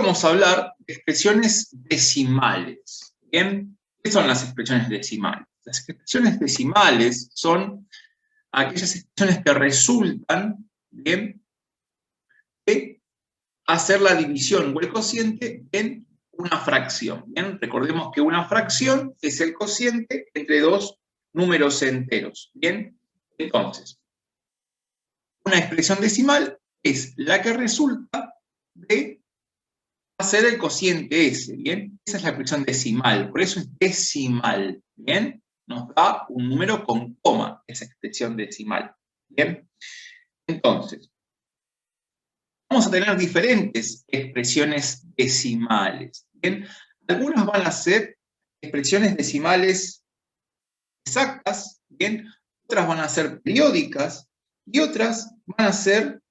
vamos a hablar de expresiones decimales. ¿Bien? ¿Qué son las expresiones decimales? Las expresiones decimales son aquellas expresiones que resultan, ¿bien?, de hacer la división o el cociente en una fracción. ¿Bien? Recordemos que una fracción es el cociente entre dos números enteros. ¿Bien? Entonces, una expresión decimal es la que resulta de hacer el cociente ese, ¿bien? Esa es la expresión decimal, por eso es decimal, ¿bien? Nos da un número con coma, esa expresión decimal, ¿bien? Entonces, vamos a tener diferentes expresiones decimales, ¿bien? Algunas van a ser expresiones decimales exactas, ¿bien? Otras van a ser periódicas y otras van a ser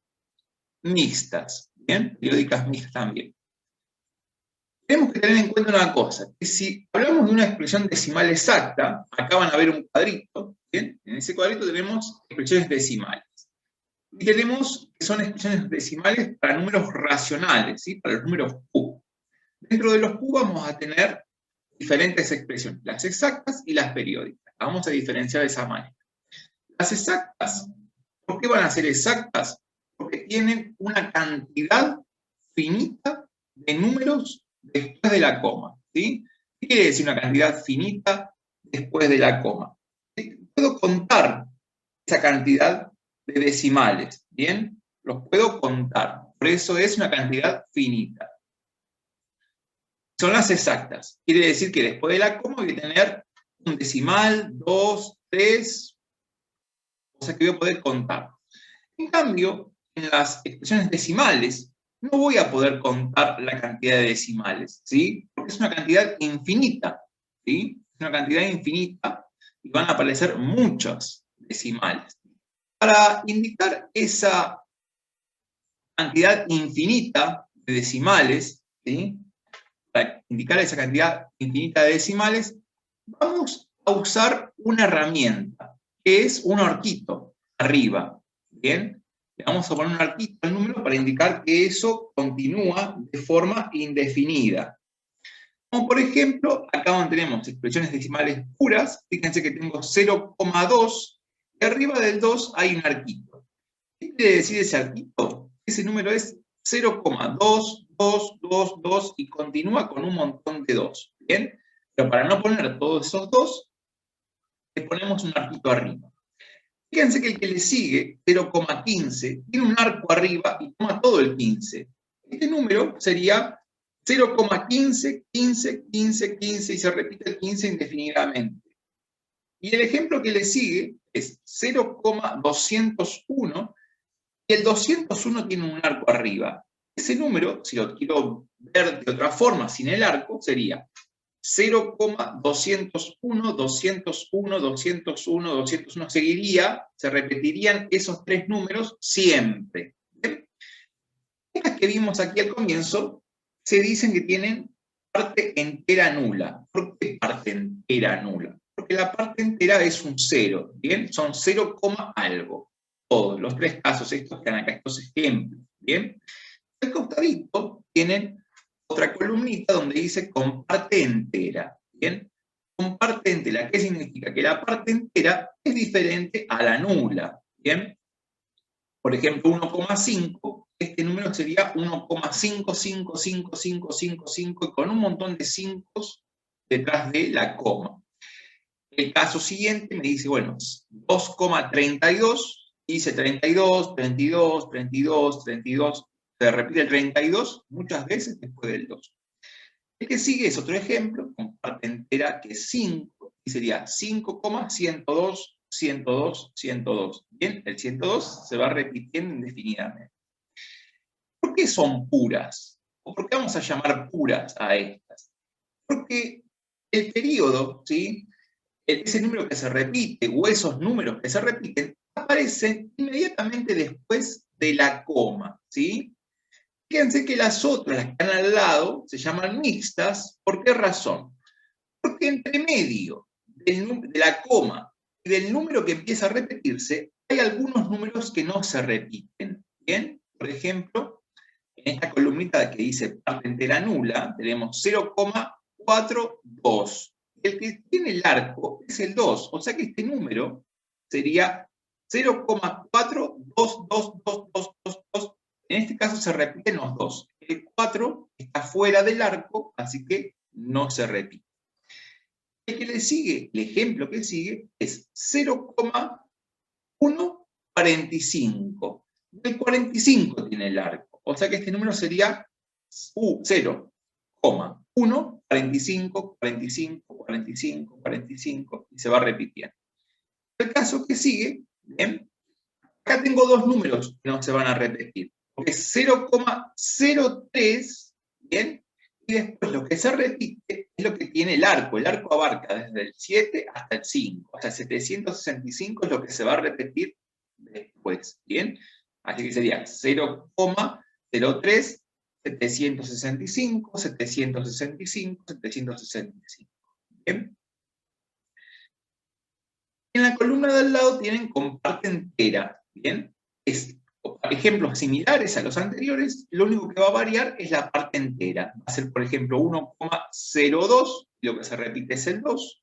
mixtas, ¿bien? Periódicas mixtas también. Tenemos que tener en cuenta una cosa, que si hablamos de una expresión decimal exacta, acá van a ver un cuadrito, ¿bien? En ese cuadrito tenemos expresiones decimales. Y tenemos que son expresiones decimales para números racionales, ¿sí? Para los números Q. Dentro de los Q vamos a tener diferentes expresiones, las exactas y las periódicas. Vamos a diferenciar de esa manera. Las exactas, ¿por qué van a ser exactas? Porque tienen una cantidad finita de números después de la coma, ¿sí? ¿Qué quiere decir una cantidad finita después de la coma? Puedo contar esa cantidad de decimales, ¿bien? Los puedo contar, por eso es una cantidad finita. Son las exactas, quiere decir que después de la coma voy a tener un decimal, 2, 3, o sea que voy a poder contar. En cambio, en las expresiones decimales, no voy a poder contar la cantidad de decimales, ¿sí? Porque es una cantidad infinita, ¿sí? Es una cantidad infinita y van a aparecer muchos decimales. Para indicar esa cantidad infinita de decimales, ¿sí? Para indicar esa cantidad infinita de decimales, vamos a usar una herramienta, que es un arquito arriba, ¿bien? Le vamos a poner un arquito al número para indicar que eso continúa de forma indefinida. Como por ejemplo, acá tenemos expresiones decimales puras, fíjense que tengo 0,2, y arriba del 2 hay un arquito. ¿Qué quiere decir ese arquito? Ese número es 0,2222 y continúa con un montón de 2, ¿bien? Pero para no poner todos esos 2, le ponemos un arquito arriba. Fíjense que el que le sigue, 0,15, tiene un arco arriba y toma todo el 15. Este número sería 0,15, 15, 15, 15 y se repite el 15 indefinidamente. Y el ejemplo que le sigue es 0,201 y el 201 tiene un arco arriba. Ese número, si lo quiero ver de otra forma, sin el arco, sería 0,201, 201, 201, 201, seguiría, se repetirían esos tres números siempre. ¿Bien? Estas que vimos aquí al comienzo se dicen que tienen parte entera nula. ¿Por qué parte entera nula? Porque la parte entera es un 0, ¿bien? Son 0, algo. Todos, los tres casos estos que están acá, estos ejemplos, ¿bien? Al costadito tienen otra columnita donde dice con parte entera, ¿bien? Con parte entera, ¿qué significa? Que la parte entera es diferente a la nula, ¿bien? Por ejemplo, 1,5, este número sería 1,5555555 y con un montón de 5 detrás de la coma. El caso siguiente me dice, bueno, 2,32, dice 32, 32, 32, 32, se repite el 32 muchas veces después del 2. El que sigue es otro ejemplo, con parte entera que es 5, y sería 5,102, 102, 102. Bien, el 102 se va repitiendo indefinidamente. ¿Por qué son puras? ¿O por qué vamos a llamar puras a estas? Porque el periodo, ¿sí?, ese número que se repite, o esos números que se repiten, aparecen inmediatamente después de la coma, ¿sí? Fíjense que las otras, las que están al lado, se llaman mixtas. ¿Por qué razón? Porque entre medio de la coma y del número que empieza a repetirse, hay algunos números que no se repiten, ¿bien? Por ejemplo, En esta columnita que dice parte entera nula, tenemos 0,42. El que tiene el arco es el 2, o sea que este número sería 0,422222. En este caso se repiten los 2. El 4 está fuera del arco, así que no se repite. El que le sigue, el ejemplo que sigue, es 0,145. El 45 tiene el arco, o sea que este número sería 0,145, 45, 45, 45, y se va repitiendo. El caso que sigue, ¿bien? Acá tengo dos números que no se van a repetir, porque es 0,03, ¿bien? Y después lo que se repite es lo que tiene el arco. El arco abarca desde el 7 hasta el 5. Hasta el 765 es lo que se va a repetir después, ¿bien? Así que sería 0,03, 765, 765, 765. ¿Bien? En la columna de al lado tienen con parte entera, ¿bien? Ejemplos similares a los anteriores, lo único que va a variar es la parte entera. Va a ser, por ejemplo, 1,02, y lo que se repite es el 2,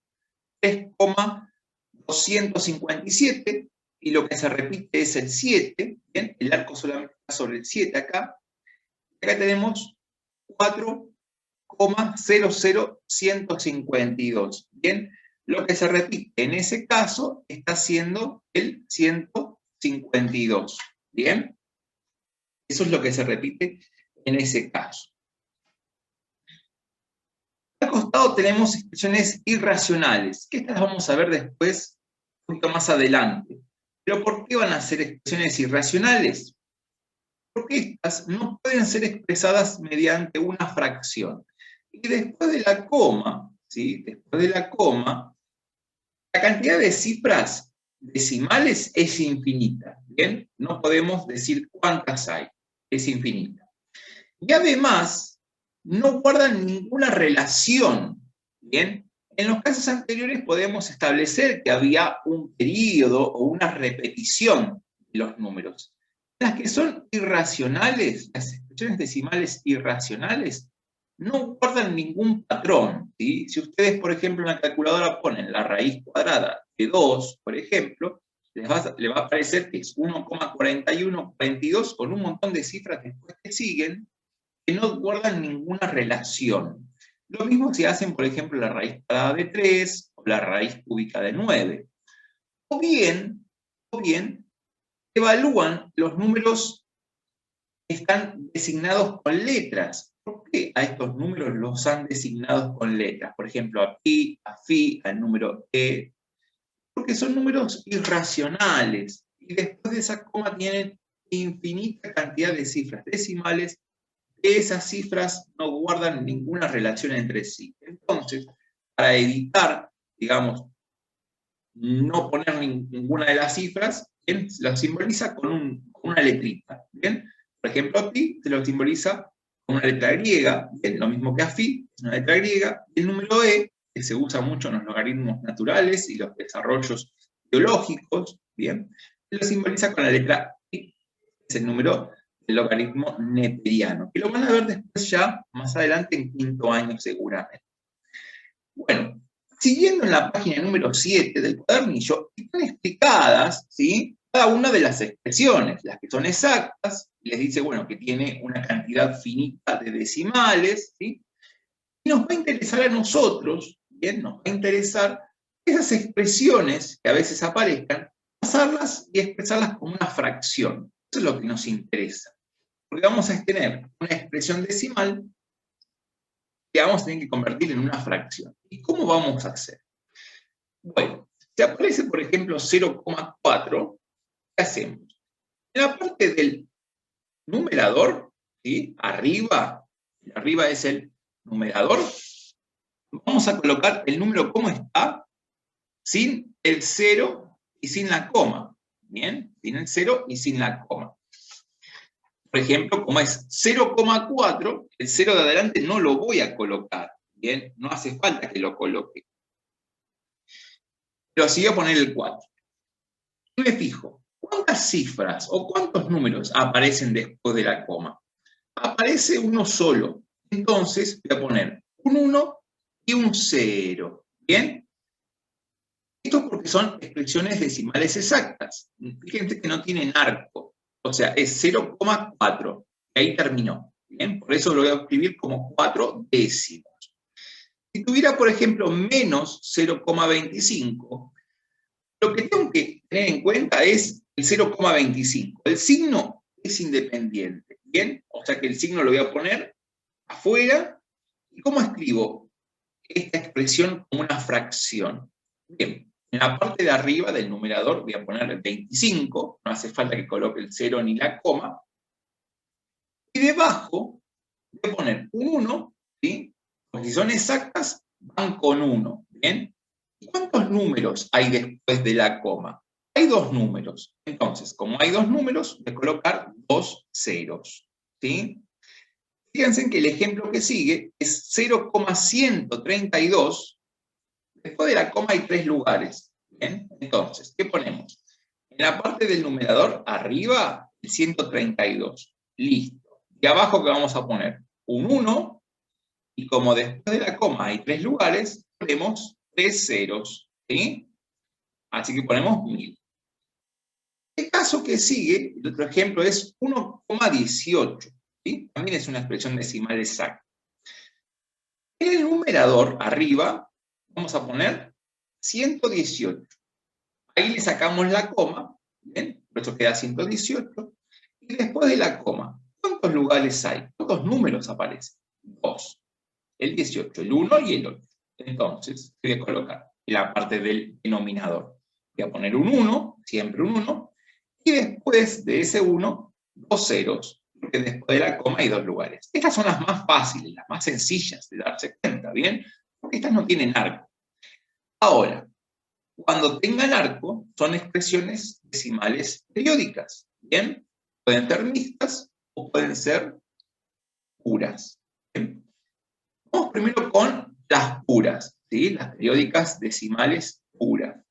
3,257, y lo que se repite es el 7, ¿bien? El arco solamente está sobre el 7 acá. Acá tenemos 4,00152, ¿bien? Lo que se repite en ese caso está siendo el 152, ¿bien? Eso es lo que se repite en ese caso. Al costado tenemos expresiones irracionales, que estas las vamos a ver después, un poquito más adelante. ¿Pero por qué van a ser expresiones irracionales? Porque estas no pueden ser expresadas mediante una fracción. Y después de la coma, ¿sí? Después de la coma, la cantidad de cifras decimales es infinita, ¿bien? No podemos decir cuántas hay, es infinita. Y además, no guardan ninguna relación, ¿bien? En los casos anteriores podemos establecer que había un periodo o una repetición de los números. Las que son irracionales, las expresiones decimales irracionales, no guardan ningún patrón, ¿sí? Si ustedes, por ejemplo, en la calculadora ponen la raíz cuadrada de 2, por ejemplo, le va a aparecer que es 1,4142 con un montón de cifras después que siguen, que no guardan ninguna relación. Lo mismo si hacen, por ejemplo, la raíz cuadrada de 3 o la raíz cúbica de 9. O bien, evalúan los números que están designados con letras. ¿Por qué a estos números los han designado con letras? Por ejemplo, a pi, a fi, al número e. Porque son números irracionales. Y después de esa coma tienen infinita cantidad de cifras decimales. Esas cifras no guardan ninguna relación entre sí. Entonces, para evitar, digamos, no poner ninguna de las cifras, ¿bien? La simboliza con una letrita, ¿bien? Por ejemplo, pi se lo simboliza con una letra griega, ¿bien? Lo mismo que a fi, es una letra griega. El número e, que se usa mucho en los logaritmos naturales y los desarrollos biológicos, ¿bien? Lo simboliza con la letra i, es el número del logaritmo neperiano, que lo van a ver después ya, más adelante, en quinto año seguramente. Bueno, siguiendo en la página número 7 del cuadernillo, están explicadas, ¿sí?, cada una de las expresiones, las que son exactas, les dice, bueno, que tiene una cantidad finita de decimales, ¿sí? Y nos va a interesar a nosotros, ¿bien? Nos va a interesar esas expresiones que a veces aparezcan, pasarlas y expresarlas como una fracción. Eso es lo que nos interesa. Porque vamos a tener una expresión decimal que vamos a tener que convertir en una fracción. ¿Y cómo vamos a hacer? Bueno, si aparece, por ejemplo, 0,4, ¿qué hacemos? En la parte del numerador, ¿sí? Arriba es el numerador, vamos a colocar el número como está, sin el 0 y sin la coma. ¿Bien? Sin el 0 y sin la coma. Por ejemplo, como es 0,4, el 0 de adelante no lo voy a colocar, ¿bien? No hace falta que lo coloque. Pero sí voy a poner el 4. Y me fijo, ¿cuántas cifras o cuántos números aparecen después de la coma? aparece uno solo. Entonces voy a poner un 1 y un 0. ¿Bien? Esto es porque son expresiones decimales exactas. Fíjense que no tienen arco. O sea, es 0,4. Y ahí terminó. ¿Bien? Por eso lo voy a escribir como 4 décimos. Si tuviera, por ejemplo, menos 0,25, lo que tengo que tener en cuenta es el 0,25. El signo es independiente. ¿Bien? O sea que el signo lo voy a poner afuera. ¿Y cómo escribo esta expresión como una fracción? Bien, en la parte de arriba del numerador voy a poner 25, no hace falta que coloque el 0 ni la coma, y debajo voy a poner un 1, ¿sí? Porque si son exactas, van con 1, ¿bien? ¿Y cuántos números hay después de la coma? Hay 2 números. Entonces, como hay 2 números, voy a colocar 2 ceros, ¿sí? Fíjense que el ejemplo que sigue es 0,132. Después de la coma hay 3 lugares. ¿Bien? Entonces, ¿qué ponemos? En la parte del numerador, arriba, el 132. Listo. Y abajo, ¿qué vamos a poner? Un 1, y como después de la coma hay 3 lugares, ponemos 3 ceros. ¿Sí? Así que ponemos 1000. El caso que sigue, el otro ejemplo es 1,18. ¿Sí? También es una expresión decimal exacta. En el numerador, arriba, vamos a poner 118. Ahí le sacamos la coma, ¿bien? Por eso queda 118. Y después de la coma, ¿cuántos lugares hay? ¿Cuántos números aparecen? 2. El 18, el 1 y el 8. Entonces, voy a colocar en la parte del denominador. Voy a poner un 1, siempre un 1, y después de ese 1, 2 ceros, porque después de la coma hay 2 lugares. Estas son las más fáciles, las más sencillas de darse cuenta, ¿bien? Porque estas no tienen arco. Ahora, cuando tengan arco, son expresiones decimales periódicas, ¿bien? Pueden ser mixtas o pueden ser puras. ¿Bien? Vamos primero con las puras, ¿sí? Las periódicas decimales puras.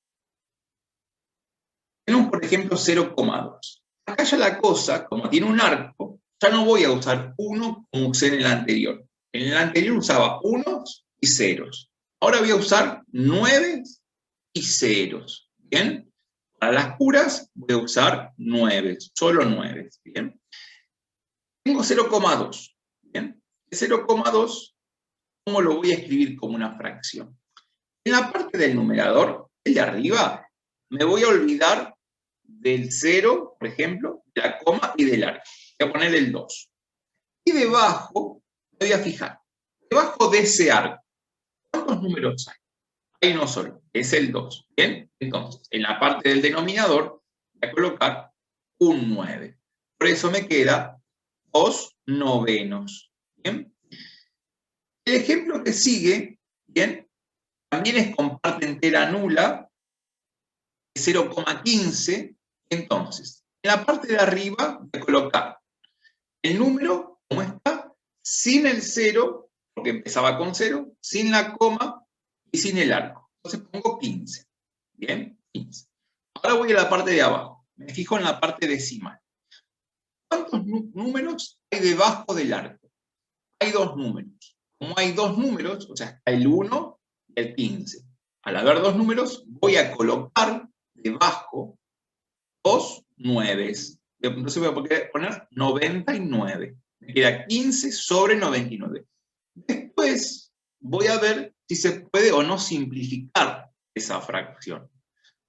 Tenemos, por ejemplo, 0,2. Acá ya la cosa, como tiene un arco, ya no voy a usar 1 como usé en el anterior. En el anterior usaba unos y ceros. Ahora voy a usar 9 y ceros. ¿Bien? Para las puras voy a usar 9, solo 9. ¿Bien? Tengo 0,2. ¿Bien? El 0,2, ¿cómo lo voy a escribir como una fracción? En la parte del numerador, el de arriba, me voy a olvidar del 0, por ejemplo, de la coma y del arco. Voy a poner el 2. Y debajo, me voy a fijar, debajo de ese arco, ¿cuántos números hay? Hay uno solo, es el 2. ¿Bien? Entonces, en la parte del denominador, voy a colocar un 9. Por eso me queda 2 novenos. ¿Bien? El ejemplo que sigue, ¿bien? También es con parte entera nula, 0,15. Entonces, en la parte de arriba voy a colocar el número, como está, sin el 0, porque empezaba con 0, sin la coma y sin el arco. Entonces pongo 15. ¿Bien? 15. Ahora voy a la parte de abajo. Me fijo en la parte decimal. ¿Cuántos números hay debajo del arco? Hay 2 números. Como hay 2 números, o sea, está el 1 y el 15. Al haber 2 números, voy a colocar debajo 2 nueves. Entonces voy a poner 99. Me queda 15 sobre 99. Después voy a ver si se puede o no simplificar esa fracción.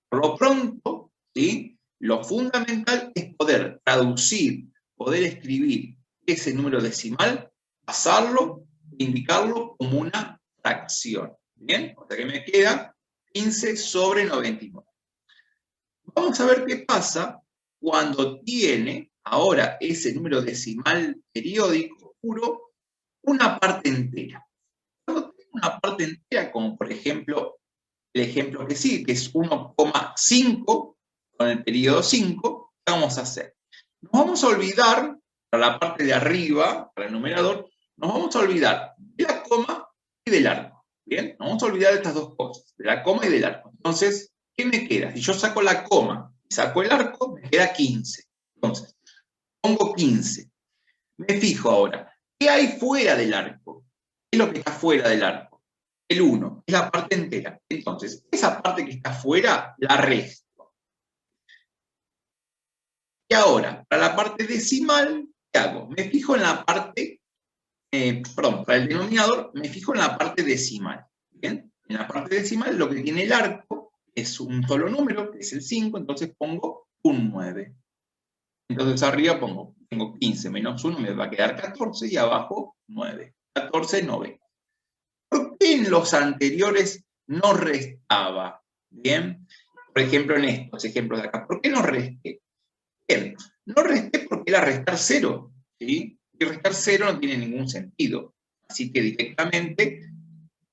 Por lo pronto, ¿sí? Lo fundamental es poder traducir, poder escribir ese número decimal, pasarlo, indicarlo como una fracción. ¿Bien? O sea que me queda 15 sobre 99. Vamos a ver qué pasa cuando tiene ahora ese número decimal periódico puro una parte entera. Cuando tiene una parte entera, como por ejemplo el ejemplo que sigue, que es 1,5 con el periodo 5, ¿qué vamos a hacer? Nos vamos a olvidar, para la parte de arriba, para el numerador, nos vamos a olvidar de la coma y del arco. ¿Bien? Nos vamos a olvidar de estas dos cosas, de la coma y del arco. Entonces, ¿qué me queda? Si yo saco la coma y saco el arco, me queda 15. Entonces, pongo 15. Me fijo ahora, ¿qué hay fuera del arco? ¿Qué es lo que está fuera del arco? El 1, es la parte entera. Entonces, esa parte que está fuera, la resto. Y ahora, para la parte decimal, ¿qué hago? Me fijo en la parte, para el denominador, me fijo en la parte decimal. ¿Bien? En la parte decimal, lo que tiene el arco es un solo número, que es el 5, entonces pongo un 9. Entonces arriba tengo 15 menos 1, me va a quedar 14, y abajo 9. 14, 9. ¿Por qué en los anteriores no restaba? Bien, por ejemplo en estos ejemplos de acá, ¿por qué no resté? Bien, no resté porque era restar 0, ¿sí? Y restar 0 no tiene ningún sentido, así que directamente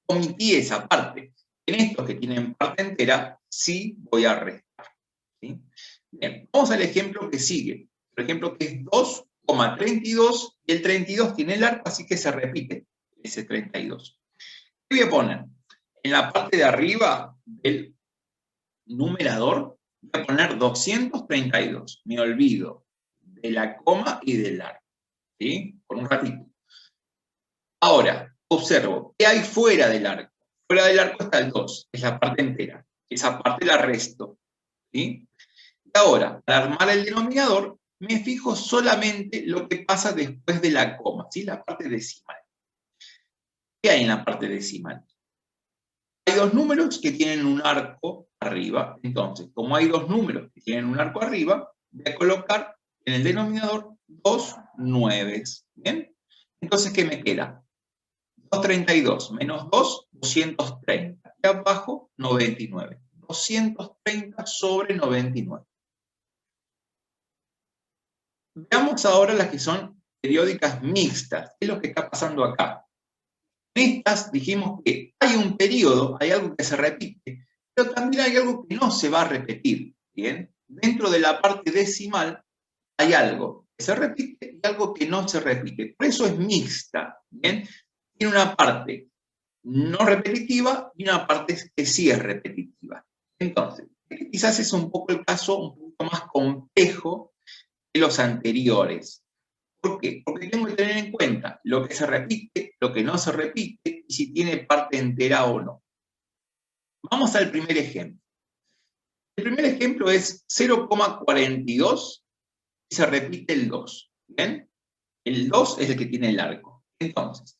omití esa parte. En estos que tienen parte entera, sí voy a restar, ¿sí? Bien, vamos al ejemplo que sigue, por ejemplo que es 2,32, y el 32 tiene el arco, así que se repite ese 32. ¿Qué voy a poner? En la parte de arriba del numerador voy a poner 232. Me olvido de la coma y del arco, ¿sí? Por un ratito. Ahora, observo, ¿qué hay fuera del arco? Fuera del arco está el 2, es la parte entera. Esa parte la resto, ¿sí? Y ahora, para armar el denominador, me fijo solamente lo que pasa después de la coma, ¿sí? La parte decimal. ¿Qué hay en la parte decimal? Hay dos números que tienen un arco arriba, entonces, como hay dos números que tienen un arco arriba, voy a colocar en el denominador 2 nueves, ¿bien? Entonces, ¿qué me queda? 232 menos 2, 230, y abajo 99. 230 sobre 99. Veamos ahora las que son periódicas mixtas. ¿Qué es lo que está pasando acá? En estas dijimos que hay un periodo, hay algo que se repite, pero también hay algo que no se va a repetir, ¿bien? Dentro de la parte decimal hay algo que se repite y algo que no se repite. Por eso es mixta, ¿bien? Tiene una parte no repetitiva y una parte que sí es repetitiva. Entonces, quizás es un poco el caso un poco más complejo de los anteriores. ¿Por qué? Porque tengo que tener en cuenta lo que se repite, lo que no se repite, y si tiene parte entera o no. Vamos al primer ejemplo. El primer ejemplo es 0,42 y se repite el 2. ¿Bien? El 2 es el que tiene el arco. Entonces,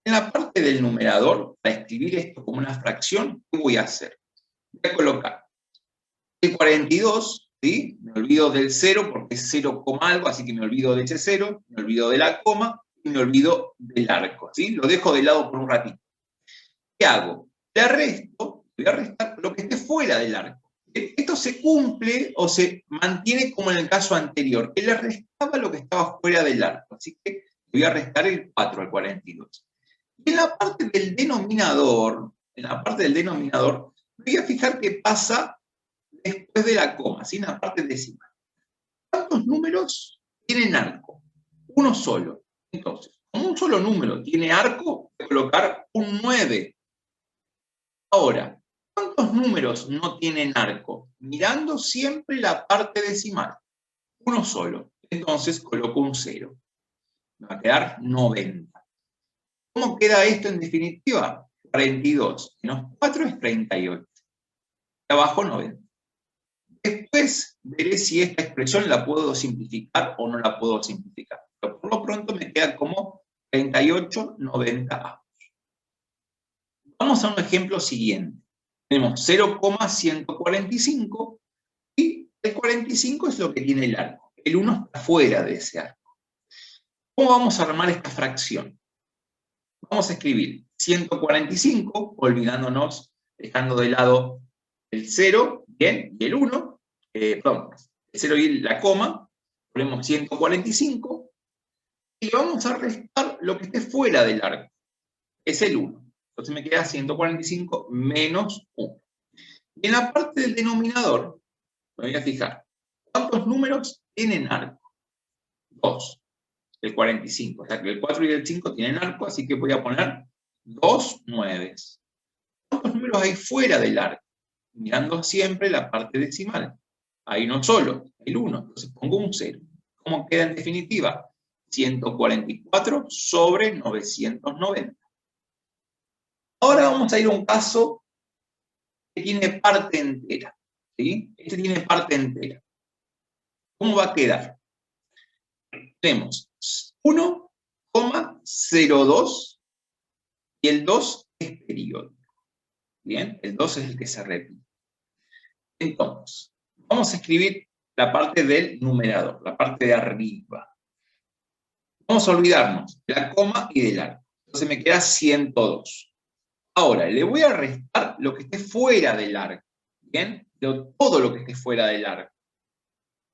en la parte del numerador, para escribir esto como una fracción, ¿qué voy a hacer? Voy a colocar el 42, ¿sí? Me olvido del 0 porque es 0, algo, así que me olvido de ese 0, me olvido de la coma y me olvido del arco, ¿sí? Lo dejo de lado por un ratito. ¿Qué hago? Le resto, voy a restar lo que esté fuera del arco. Esto se cumple o se mantiene como en el caso anterior, que le restaba lo que estaba fuera del arco, así que voy a restar el 4 al 42. Y en la parte del denominador, voy a fijar qué pasa después de la coma, ¿sí? En la parte decimal. ¿Cuántos números tienen arco? Uno solo. Entonces, como un solo número tiene arco, voy a colocar un 9. Ahora, ¿cuántos números no tienen arco? Mirando siempre la parte decimal. Uno solo. Entonces coloco un 0. Me va a quedar 90. ¿Cómo queda esto en definitiva? 42 menos 4 es 38. Y abajo 90. Después veré si esta expresión la puedo simplificar o no la puedo simplificar. Pero por lo pronto me queda como 38, 90A. Vamos a un ejemplo siguiente. Tenemos 0,145 y el 45 es lo que tiene el arco. El 1 está fuera de ese arco. ¿Cómo vamos a armar esta fracción? Vamos a escribir 145, olvidándonos, dejando de lado el 0, bien, y el 1, perdón, el 0 y la coma, ponemos 145, y le vamos a restar lo que esté fuera del arco, es el 1. Entonces me queda 145 menos 1. Y en la parte del denominador, me voy a fijar, ¿cuántos números tienen arco? 2. El 45, o sea que el 4 y el 5 tienen arco, así que voy a poner 2 nueves. ¿Cuántos números hay fuera del arco? Mirando siempre la parte decimal. Hay uno solo, el 1, entonces pongo un 0. ¿Cómo queda en definitiva? 144 sobre 990. Ahora vamos a ir a un caso que tiene parte entera. ¿Sí? Este tiene parte entera. ¿Cómo va a quedar? Tenemos 1,02 y el 2 es periódico. Bien, el 2 es el que se repite. Entonces, vamos a escribir la parte del numerador, la parte de arriba. Vamos a olvidarnos de la coma y del arco. Entonces me queda 102. Ahora, le voy a restar lo que esté fuera del arco. ¿Bien? Todo lo que esté fuera del arco.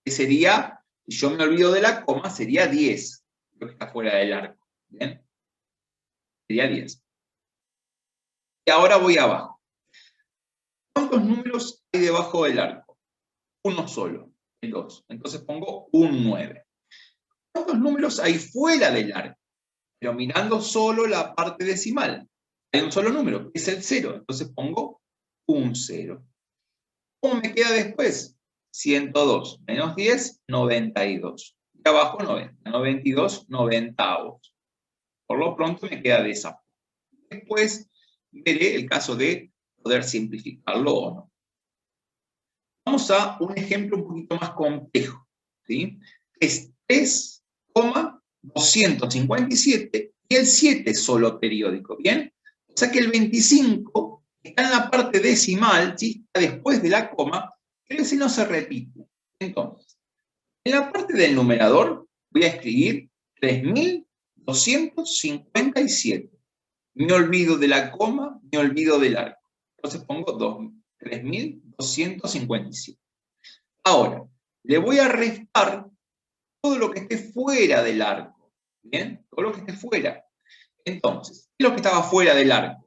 Que sería, si yo me olvido de la coma, sería 10. Lo que está fuera del arco. ¿Bien? Sería 10. Y ahora voy abajo. ¿Cuántos números hay debajo del arco? Uno solo, el 2. Entonces pongo un 9. ¿Cuántos números hay fuera del arco? Pero mirando solo la parte decimal. Hay un solo número, que es el 0. Entonces pongo un 0. ¿Cómo me queda después? 102 menos 10, 92. Y abajo 90. 92 noventavos. Por lo pronto me queda de esa forma. Después veré el caso de poder simplificarlo o no. Vamos a un ejemplo un poquito más complejo. ¿Sí? Es 3,257 y el 7 es solo periódico. ¿Bien? O sea que el 25 está en la parte decimal, ¿sí? Está después de la coma, pero ese no se repite. Entonces, en la parte del numerador voy a escribir 3.257. Me olvido de la coma, me olvido del arco. Entonces pongo 3.257. Ahora, le voy a restar todo lo que esté fuera del arco. ¿Bien? Todo lo que esté fuera. Entonces, ¿qué es lo que estaba fuera del arco?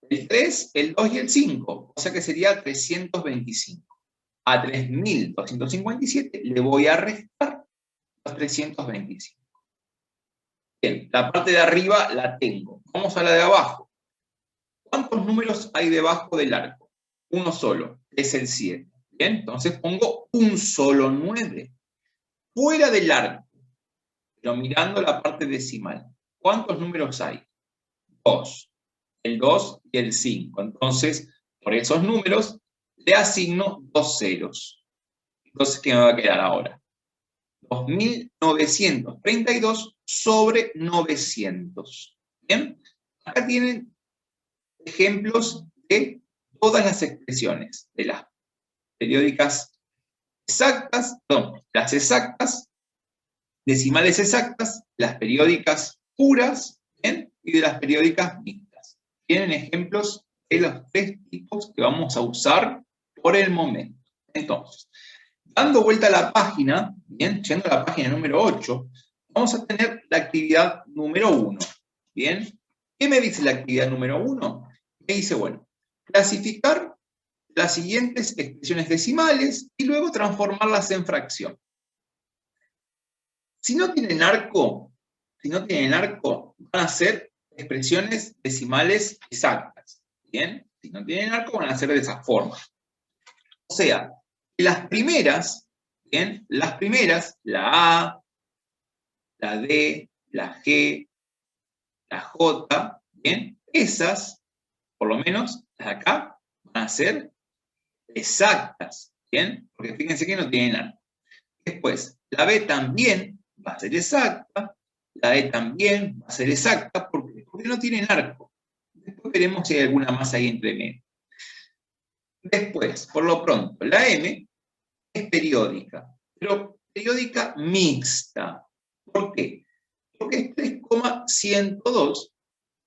El 3, el 2 y el 5. O sea que sería 325. A 3.257 le voy a restar los 325. Bien, la parte de arriba la tengo. Vamos a la de abajo. ¿Cuántos números hay debajo del arco? Uno solo, es el 7. Bien, entonces pongo un solo 9. Fuera del arco, pero mirando la parte decimal. ¿Cuántos números hay? 2. El 2 y el 5. Entonces, por esos números, le asigno 2 ceros. Entonces, ¿qué me va a quedar ahora? 2.932 sobre 900. ¿Bien? Acá tienen ejemplos de todas las expresiones, de las periódicas exactas, las exactas, decimales exactas, las periódicas puras, ¿bien? Y de las periódicas mixtas. Tienen ejemplos de los 3 tipos que vamos a usar por el momento. Entonces, dando vuelta a la página, bien, yendo a la página número 8, vamos a tener la actividad número 1. Bien, ¿qué me dice la actividad número 1? Me dice, bueno, clasificar las siguientes expresiones decimales y luego transformarlas en fracción. Si no tienen arco, van a ser expresiones decimales exactas. Bien, si no tienen arco, van a ser de esa forma. O sea, las primeras, ¿bien? Las primeras, la A, la D, la G, la J, ¿bien? Esas, por lo menos, las de acá, van a ser exactas, ¿bien? Porque fíjense que no tienen arco. Después, la B también va a ser exacta, la E también va a ser exacta, porque no tienen arco. Después veremos si hay alguna más ahí entre medio. Después, por lo pronto, la M es periódica, pero periódica mixta. ¿Por qué? Porque es 3,102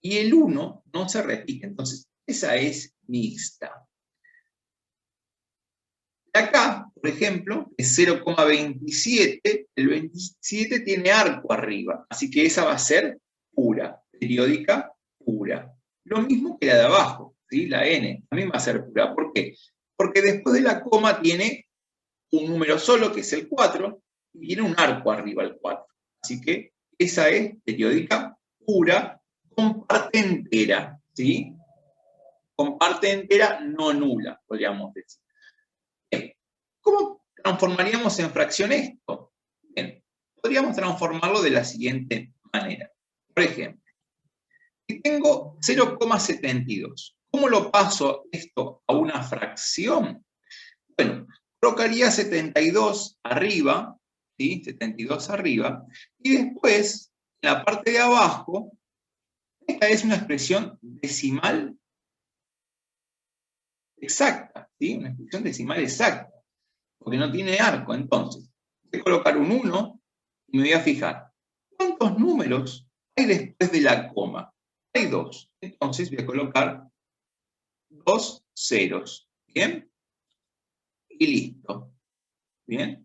y el 1 no se repite, entonces esa es mixta. Acá, por ejemplo, es 0,27, el 27 tiene arco arriba, así que esa va a ser pura, periódica pura. Lo mismo que la de abajo, ¿sí? La N, también va a ser pura. ¿Por qué? Porque después de la coma tiene un número solo, que es el 4, y tiene un arco arriba el 4. Así que esa es periódica pura con parte entera, ¿sí? Con parte entera no nula, podríamos decir. Bien. ¿Cómo transformaríamos en fracción esto? Bien. podríamos transformarlo de la siguiente manera. Por ejemplo, si tengo 0,72, ¿cómo lo paso esto a una fracción? Bueno, colocaría 72 arriba, ¿sí? 72 arriba, y después, en la parte de abajo, esta es una expresión decimal exacta, ¿sí? Una expresión decimal exacta, porque no tiene arco. Entonces, voy a colocar un 1 y me voy a fijar, ¿cuántos números hay después de la coma? Hay 2. Entonces voy a colocar 2 ceros. ¿Bien? Y listo. ¿Bien?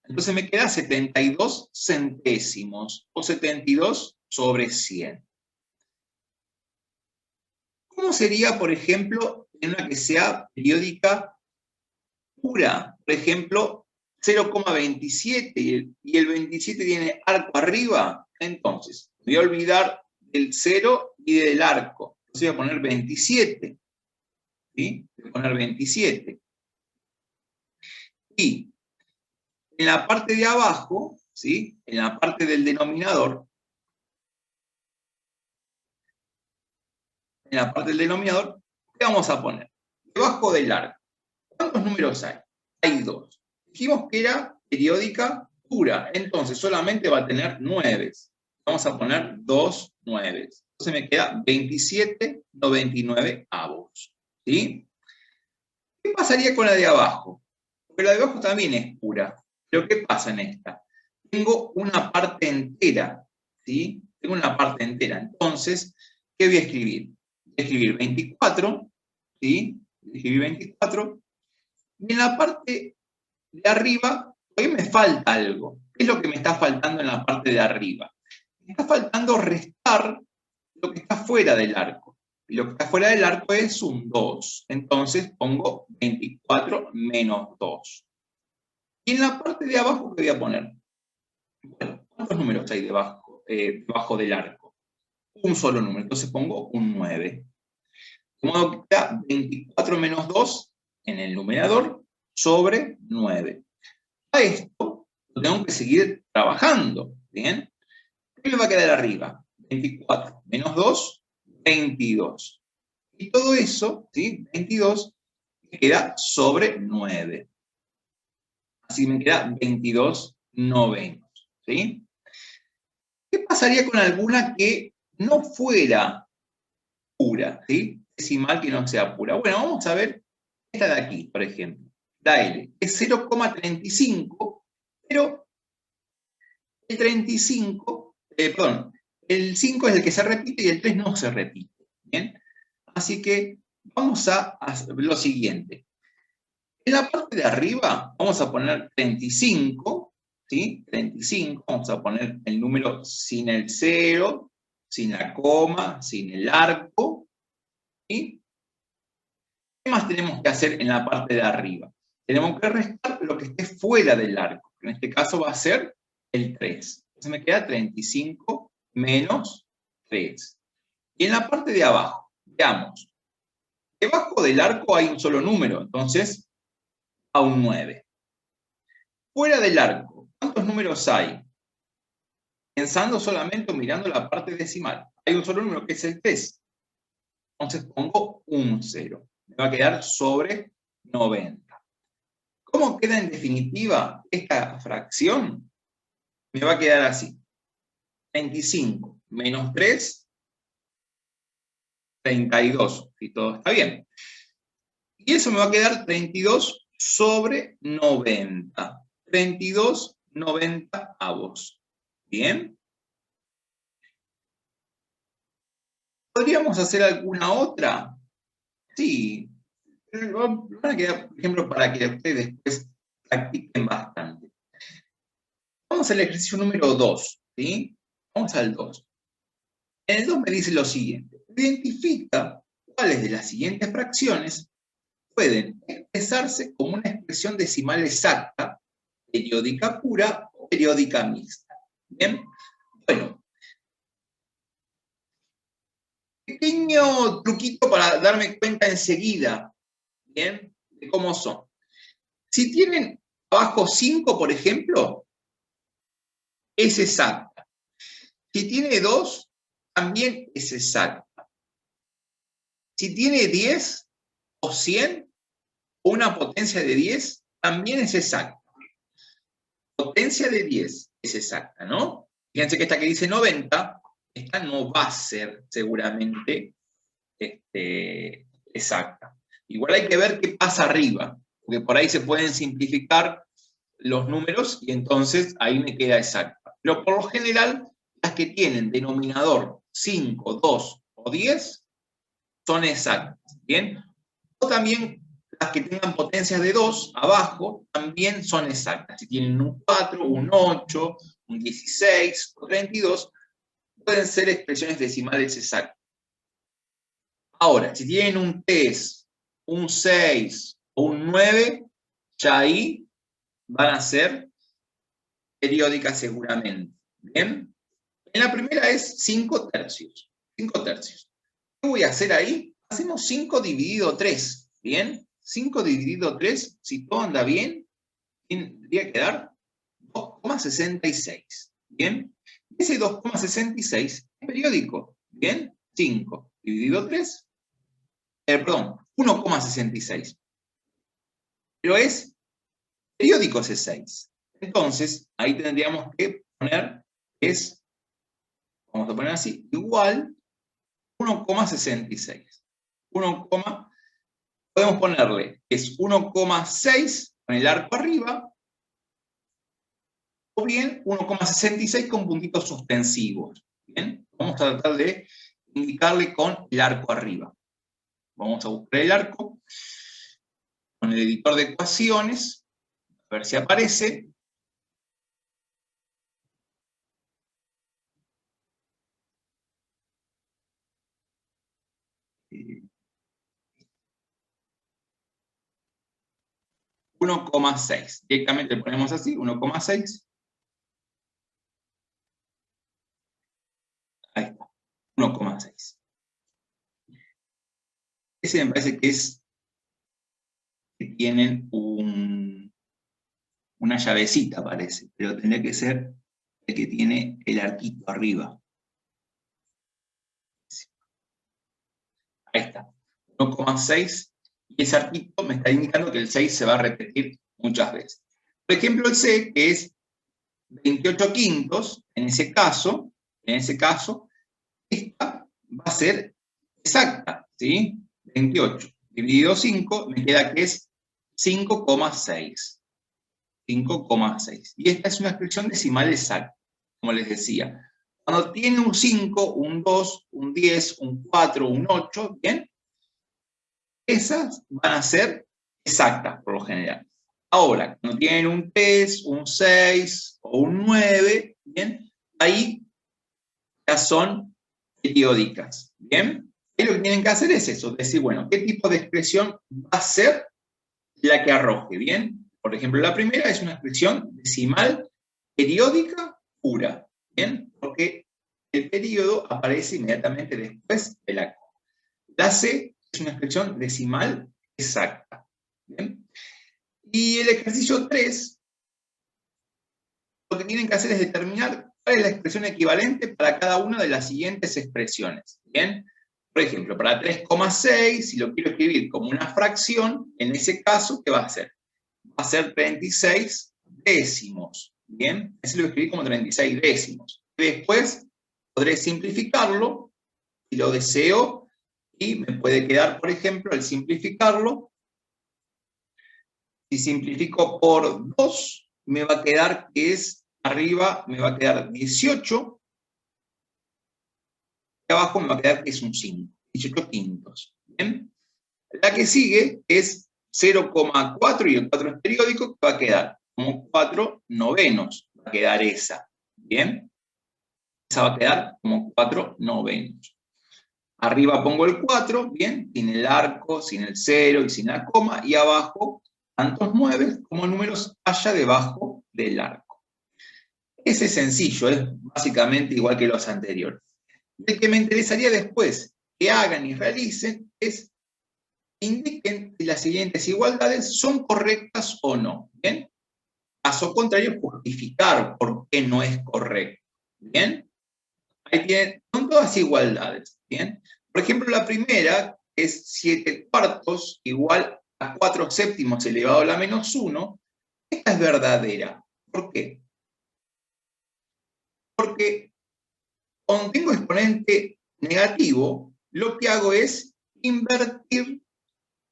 Entonces me queda 72 centésimos, o 72 sobre 100. ¿Cómo sería, por ejemplo, en una que sea periódica pura? Por ejemplo, 0,27 y el 27 tiene arco arriba. Entonces, voy a olvidar del 0 y del arco. Entonces voy a poner 27. ¿Sí? Voy a poner 27. Y en la parte de abajo, ¿sí? En la parte del denominador, ¿qué vamos a poner? Debajo del arco. ¿Cuántos números hay? Hay 2. Dijimos que era periódica pura, entonces solamente va a tener 9. Vamos a poner 2 9. Entonces me queda 27/99. ¿Sí? ¿Qué pasaría con la de abajo? Porque la de abajo también es pura. Pero ¿qué pasa en esta? Tengo una parte entera. ¿Sí? Tengo una parte entera. Entonces, ¿qué voy a escribir? Voy a escribir 24. ¿Sí? Voy a escribir 24. Y en la parte de arriba, hoy me falta algo. ¿Qué es lo que me está faltando en la parte de arriba? Me está faltando restar lo que está fuera del arco. Y lo que está fuera del arco es un 2. Entonces pongo 24 menos 2. Y en la parte de abajo, ¿qué voy a poner? Bueno, ¿cuántos números hay debajo del arco? Un solo número. Entonces pongo un 9. De modo que queda 24 menos 2 en el numerador sobre 9. A esto lo tengo que seguir trabajando. ¿Bien? ¿Qué me va a quedar arriba? 24 menos 2, 22. Y todo eso, ¿sí? 22, me queda sobre 9. Así me queda 22 novenos. ¿Sí? ¿Qué pasaría con alguna que no fuera pura? ¿Sí? Decimal que no sea pura. Bueno, vamos a ver esta de aquí, por ejemplo. La L. Es 0,35, pero el 35, perdón, el 5 es el que se repite y el 3 no se repite. ¿Bien? Así que vamos a hacer lo siguiente. En la parte de arriba vamos a poner 35, ¿sí? 35, vamos a poner el número sin el 0, sin la coma, sin el arco. ¿Sí? ¿Qué más tenemos que hacer en la parte de arriba? Tenemos que restar lo que esté fuera del arco, que en este caso va a ser el 3. Entonces me queda 35 menos 3. Y en la parte de abajo, veamos, debajo del arco hay un solo número, entonces a un 9. Fuera del arco, ¿cuántos números hay? Pensando solamente o mirando la parte decimal. Hay un solo número que es el 3. Entonces pongo un 0. Me va a quedar sobre 90. ¿Cómo queda en definitiva esta fracción? Me va a quedar así. 25 menos 3, 32. Si todo está bien. Y eso me va a quedar 32 sobre 90. 32 90avos. ¿Bien? ¿Podríamos hacer alguna otra? Sí. Van a quedar, por ejemplo, para que ustedes después practiquen bastante. Vamos al ejercicio número 2. ¿Sí? Vamos al 2. En el 2 me dice lo siguiente. Identifica cuáles de las siguientes fracciones pueden expresarse como una expresión decimal exacta, periódica pura o periódica mixta. ¿Bien? Bueno, pequeño truquito para darme cuenta enseguida, ¿bien? De cómo son. Si tienen abajo 5, por ejemplo, es exacta. Si tiene 2, también es exacta. Si tiene 10 o 100, una potencia de 10, también es exacta. Potencia de 10 es exacta, ¿no? Fíjense que esta que dice 90, esta no va a ser seguramente exacta. Igual hay que ver qué pasa arriba, porque por ahí se pueden simplificar los números y entonces ahí me queda exacta. Pero por lo general, las que tienen denominador 5, 2 o 10 son exactas, ¿bien? O también las que tengan potencias de 2 abajo también son exactas. Si tienen un 4, un 8, un 16 o 32, pueden ser expresiones decimales exactas. Ahora, si tienen un 3, un 6 o un 9, ya ahí van a ser periódicas seguramente. ¿Bien? En la primera es 5 tercios. 5 tercios. ¿Qué voy a hacer ahí? Hacemos 5 dividido 3. ¿Bien? 5 dividido 3, si todo anda bien, tendría que dar 2,66. ¿Bien? Ese 2,66 es periódico. ¿Bien? 5 dividido 3. Perdón, 1,66. Pero es periódico ese 6. Entonces, ahí tendríamos que poner, vamos a poner así, igual 1,66. Podemos ponerle, es 1,6 con el arco arriba, o bien 1,66 con puntitos suspensivos. ¿Bien? Vamos a tratar de indicarle con el arco arriba. Vamos a buscar el arco con el editor de ecuaciones, a ver si aparece. Eh, 1,6. Directamente le ponemos así, 1,6. Ahí está, 1,6. Ese me parece que es que tienen una llavecita, parece, pero tendría que ser el que tiene el arquito arriba. Ahí está, 1,6. Y ese arquito me está indicando que el 6 se va a repetir muchas veces. Por ejemplo, el C, que es 28 quintos, en ese caso, esta va a ser exacta, ¿sí? 28 dividido 5, me queda que es 5,6. 5,6. Y esta es una expresión decimal exacta, como les decía. Cuando tiene un 5, un 2, un 10, un 4, un 8, ¿bien? Esas van a ser exactas por lo general. Ahora, cuando tienen un 3, un 6 o un 9, ¿bien? Ahí ya son periódicas, ¿bien? Y lo que tienen que hacer es eso, decir, bueno, ¿qué tipo de expresión va a ser la que arroje? ¿Bien? Por ejemplo, la primera es una expresión decimal periódica pura, ¿bien? Porque el periodo aparece inmediatamente después de la coma. La C es una expresión decimal exacta, ¿bien? Y el ejercicio 3, lo que tienen que hacer es determinar cuál es la expresión equivalente para cada una de las siguientes expresiones, ¿bien? Por ejemplo, para 3,6, si lo quiero escribir como una fracción, en ese caso, ¿qué va a hacer? Va a ser 36 décimos, ¿bien? Ese lo escribí como 36 décimos. Después podré simplificarlo, si lo deseo, y me puede quedar, por ejemplo, al simplificarlo, si simplifico por 2, me va a quedar que es, arriba me va a quedar 18, y abajo me va a quedar que es un 5, 18 quintos, ¿bien? La que sigue es 0,4 y el 4 es periódico, que va a quedar como 4 novenos, va a quedar esa, ¿bien? Esa va a quedar como 4 novenos. Arriba pongo el 4, ¿bien? Sin el arco, sin el 0 y sin la coma, y abajo tantos 9 como números haya debajo del arco. Ese es sencillo, es básicamente igual que los anteriores. El que me interesaría después que hagan y realicen es indiquen si las siguientes igualdades son correctas o no. ¿Bien? caso contrario, justificar por qué no es correcto. ¿Bien? Ahí tienen, son todas igualdades. ¿Bien? Por ejemplo, la primera es 7/4 igual a 4/7 elevado a la menos 1. Esta es verdadera. ¿Por qué? Porque cuando tengo exponente negativo, lo que hago es invertir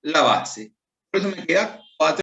la base. Por eso me queda 4